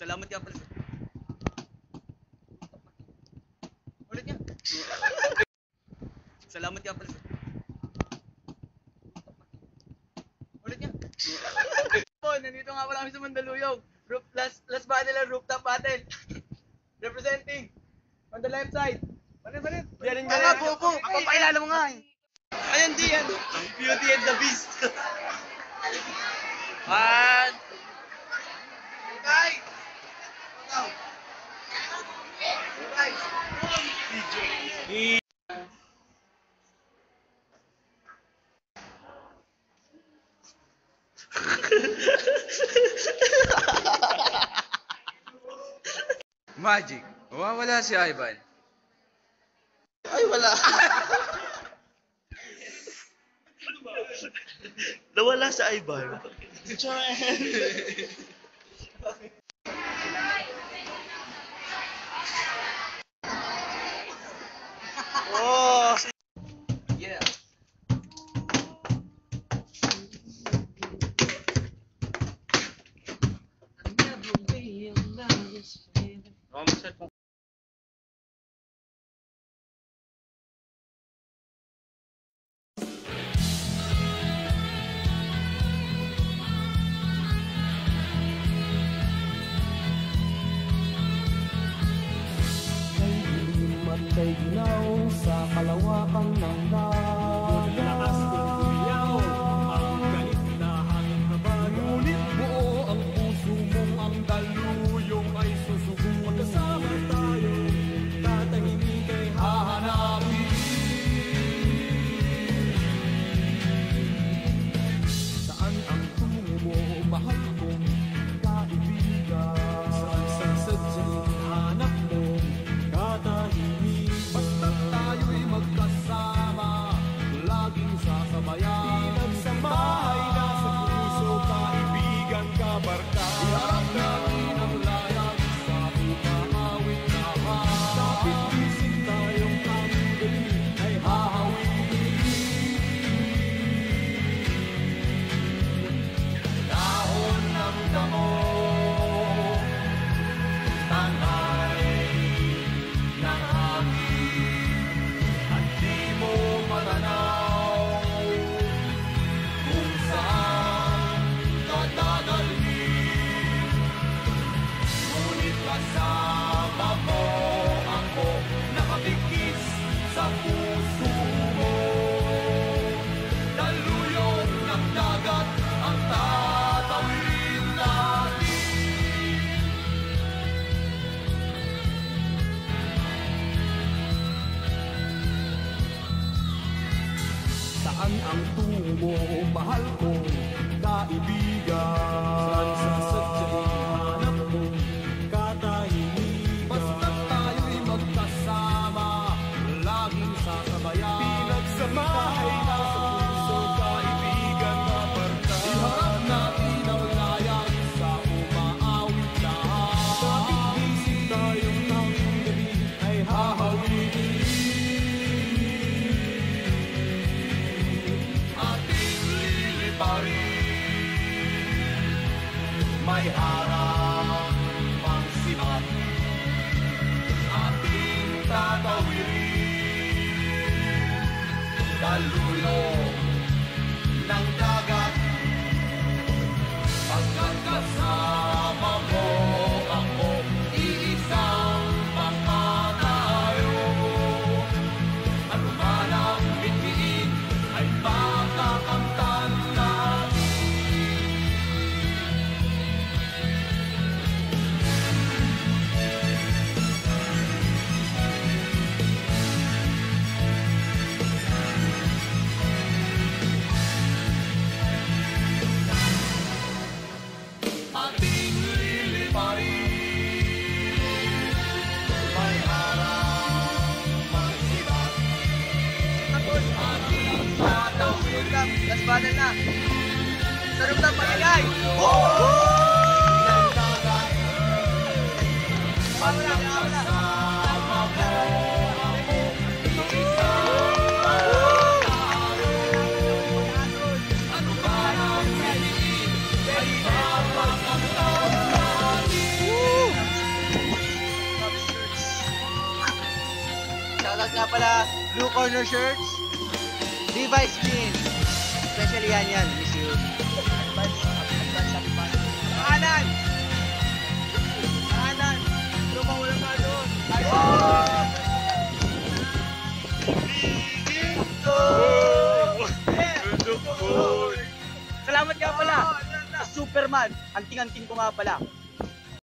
Salamat ka pala. Ulit niya. Salamat ka pala. Ulit niya. Nandito nga pala kami sa Mandaluyong. Last battle ang rooftop battle. Representing on the left side. Balit. Galing. Bobo. Papakilala mo nga eh. Ayan, diyan. Beauty and the Beast. One. Guys. Magic, mawawala si Ivan. Ay, wala. Nawala sa Ivan. Oh, yeah. Kay ginaw sa kalawakan ng dagat. Lakas kong kumiyaw ang galit na hangin na bagat. Ngunit buo ang puso mong ang daluyong ay susugo. Magkasama tayo, tatahimik ay hahanapin. Saan ang tungo mo, mahal kong kaibigan? Saan sa sadyang hanap mo, katahimik? Basta't tayo'y magkasama, laging sasabayan. Pinagsamahay na sa puso, kaibigan, kabarka. Iharap natin ang layag sa umaawit na hangin. Kapit-isip tayong aming galing ay hahawin. Dahon ng damo, tangay ng hangin, at di mo matanaw kung saan dadalhin. Ngunit kasama mo ako, nakapikis sa puso mo. Daluyong ng dagat ang tatawirin natin. Saan ang tungo mo, mahal kong kaibigan? Saan sa sadyang hanap mo, katahimikan? Basta't tayo'y magkasama, laging sasabayan. Pinagsamahay na sa puso, kaibigan, kabarka. Iharap natin ang layag sa umaawit na hangin. Kapit-isip tayong tanging gabi ay hahawin. Ating liliparin, may harang pang sibat. Ating tatawirin, daluyong ng dagat. Pagkat kasama mo ako, iisang mga tayo. Ano man ang bitbiin ay makakamtan natin. Ating liliparin, may harang magsibat. Ating tatawirin, Last battle na. Sa rooftop pagigay. ng dagat. Pagkat kasama mo ako, iisang mga tayo. Ano ba ang piliin ay makakamtan natin? Shoutout nga pala, Blue Corner Shirts, Levi's Jeans. Especially yan, miss you. Kanan! Kanan! Tropa, wala pa doon. Salamat nga pala sa Superman. Anting-anting ko nga pala.